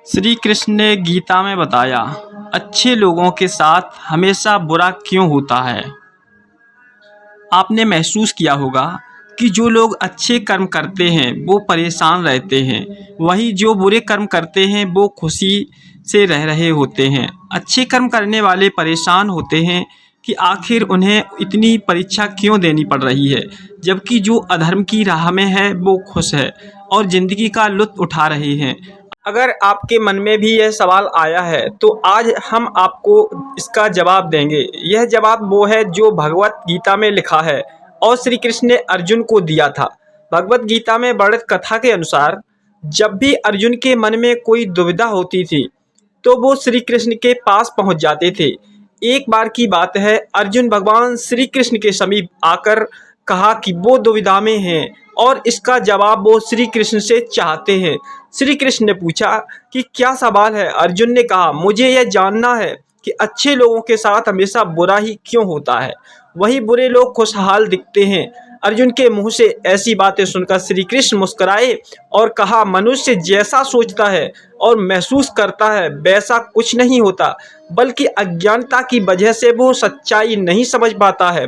श्री कृष्ण ने गीता में बताया, अच्छे लोगों के साथ हमेशा बुरा क्यों होता है। आपने महसूस किया होगा कि जो लोग अच्छे कर्म करते हैं वो परेशान रहते हैं, वहीं जो बुरे कर्म करते हैं वो खुशी से रह रहे होते हैं। अच्छे कर्म करने वाले परेशान होते हैं कि आखिर उन्हें इतनी परीक्षा क्यों देनी पड़ रही है, जबकि जो अधर्म की राह में है वो खुश है और ज़िंदगी का लुत्फ़ उठा रहे हैं। अगर आपके मन में भी यह सवाल आया है तो आज हम आपको इसका जवाब देंगे। यह जवाब वो है जो भगवत गीता में लिखा है और श्री कृष्ण ने अर्जुन को दिया था। भगवत गीता में वर्णित कथा के अनुसार जब भी अर्जुन के मन में कोई दुविधा होती थी तो वो श्री कृष्ण के पास पहुंच जाते थे। एक बार की बात है, अर्जुन भगवान श्री कृष्ण के समीप आकर कहा कि वो दुविधा में हैं और इसका जवाब वो श्री कृष्ण से चाहते हैं। श्री कृष्ण ने पूछा कि क्या सवाल है। अर्जुन ने कहा, मुझे यह जानना है कि अच्छे लोगों के साथ हमेशा बुरा ही क्यों होता है, वही बुरे लोग खुशहाल दिखते हैं। अर्जुन के मुंह से ऐसी बातें सुनकर श्री कृष्ण मुस्कुराए और कहा, मनुष्य जैसा सोचता है और महसूस करता है वैसा कुछ नहीं होता, बल्कि अज्ञानता की वजह से वो सच्चाई नहीं समझ पाता है।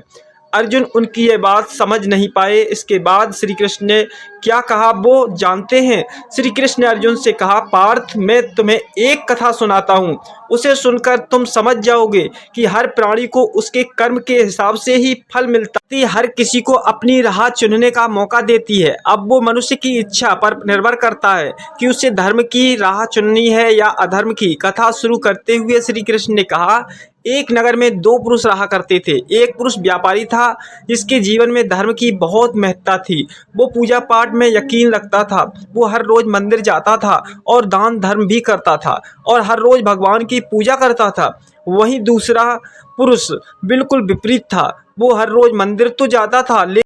अर्जुन उनकी ये बात समझ नहीं पाए। इसके बाद श्री कृष्ण ने क्या कहा वो जानते हैं। श्री कृष्ण ने अर्जुन से कहा, पार्थ, मैं तुम्हें एक कथा सुनाता हूँ, उसे सुनकर तुम समझ जाओगे कि हर प्राणी को उसके कर्म के हिसाब से ही फल मिलता है। हर किसी को अपनी राह चुनने का मौका देती है। अब वो मनुष्य की इच्छा पर निर्भर करता है कि उसे धर्म की राह चुननी है या अधर्म की। कथा शुरू करते हुए श्री कृष्ण ने कहा, एक नगर में दो पुरुष रहा करते थे। एक पुरुष व्यापारी था जिसके जीवन में धर्म की बहुत महत्ता थी। वो पूजा पाठ में यकीन रखता था। वो हर रोज मंदिर जाता था और दान धर्म भी करता था और हर रोज भगवान की पूजा करता था। वहीं दूसरा पुरुष बिल्कुल विपरीत था। वो हर रोज मंदिर तो जाता था लेकिन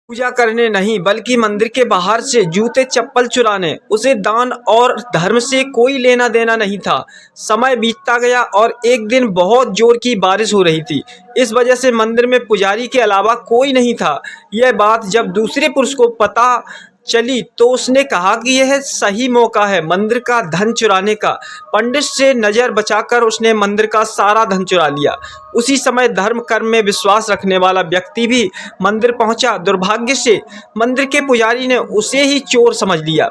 पूजा करने नहीं, बल्कि मंदिर के बाहर से जूते चप्पल चुराने। उसे दान और धर्म से कोई लेना देना नहीं था। समय बीतता गया और एक दिन बहुत जोर की बारिश हो रही थी। इस वजह से मंदिर में पुजारी के अलावा कोई नहीं था। यह बात जब दूसरे पुरुष को पता चली तो उसने कहा कि यह सही मौका है मंदिर का धन चुराने का। पंडित से नज़र बचाकर उसने मंदिर का सारा धन चुरा लिया। उसी समय धर्म कर्म में विश्वास रखने वाला व्यक्ति भी मंदिर पहुंचा। दुर्भाग्य से मंदिर के पुजारी ने उसे ही चोर समझ लिया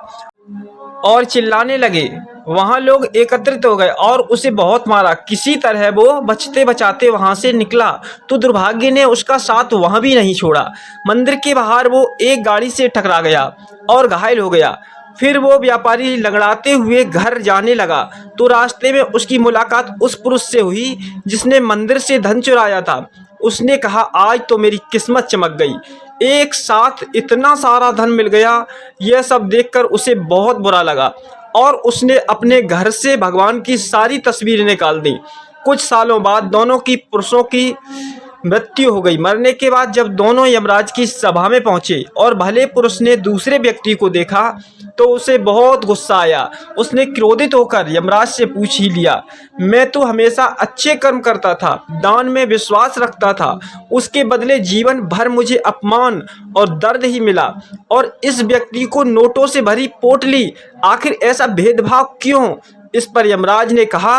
और चिल्लाने लगे। वहां लोग एकत्रित हो गए और उसे बहुत मारा। किसी तरह वो बचते बचाते वहां से निकला तो दुर्भाग्य ने उसका साथ वहां भी नहीं छोड़ा। मंदिर के बाहर वो एक गाड़ी से टकरा गया और घायल हो गया। फिर वो व्यापारी लंगड़ाते हुए घर जाने लगा तो रास्ते में उसकी मुलाकात उस पुरुष से हुई जिसने मंदिर से धन चुराया था। उसने कहा, आज तो मेरी किस्मत चमक गई, एक साथ इतना सारा धन मिल गया। यह सब देखकर उसे बहुत बुरा लगा और उसने अपने घर से भगवान की सारी तस्वीरें निकाल दी। कुछ सालों बाद दोनों की पुरुषों की मृत्यु हो गई। मरने के बाद जब दोनों यमराज की सभा में पहुंचे और भले पुरुष ने दूसरे व्यक्ति को देखा तो उसे बहुत गुस्सा आया। उसने क्रोधित होकर यमराज से पूछ ही लिया, मैं तो हमेशा अच्छे कर्म करता था, दान में विश्वास रखता था, उसके बदले जीवन भर मुझे अपमान और दर्द ही मिला और इस व्यक्ति को नोटों से भरी पोटली, आखिर ऐसा भेदभाव क्यों। इस पर यमराज ने कहा,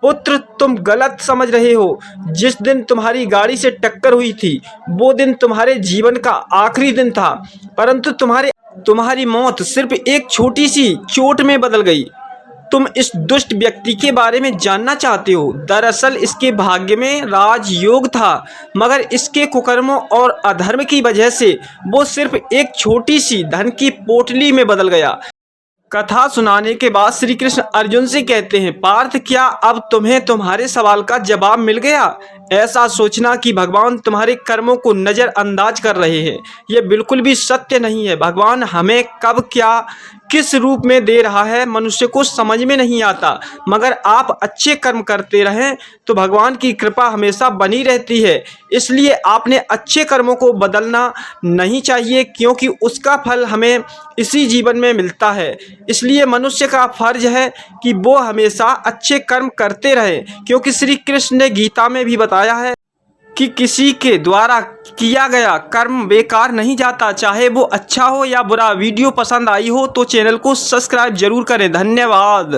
पुत्र, तुम गलत समझ रहे हो। जिस दिन तुम्हारी गाड़ी से टक्कर हुई थी वो दिन तुम्हारे जीवन का आखिरी दिन था, परंतु तुम्हारी मौत सिर्फ एक छोटी सी चोट में बदल गई। तुम इस दुष्ट व्यक्ति के बारे में जानना चाहते हो। दरअसल इसके भाग्य में राजयोग था, मगर इसके कुकर्मों और अधर्म की वजह से वो सिर्फ एक छोटी सी धन की पोटली में बदल गया। कथा सुनाने के बाद श्री कृष्ण अर्जुन से कहते हैं, पार्थ, क्या अब तुम्हें तुम्हारे सवाल का जवाब मिल गया। ऐसा सोचना कि भगवान तुम्हारे कर्मों को नज़रअंदाज कर रहे हैं, यह बिल्कुल भी सत्य नहीं है। भगवान हमें कब क्या किस रूप में दे रहा है मनुष्य को समझ में नहीं आता, मगर आप अच्छे कर्म करते रहें तो भगवान की कृपा हमेशा बनी रहती है। इसलिए आपने अच्छे कर्मों को बदलना नहीं चाहिए, क्योंकि उसका फल हमें इसी जीवन में मिलता है। इसलिए मनुष्य का फर्ज है कि वो हमेशा अच्छे कर्म करते रहे, क्योंकि श्री कृष्ण ने गीता में भी बताया है कि किसी के द्वारा किया गया कर्म बेकार नहीं जाता, चाहे वो अच्छा हो या बुरा। वीडियो पसंद आई हो तो चैनल को सब्सक्राइब जरूर करें। धन्यवाद।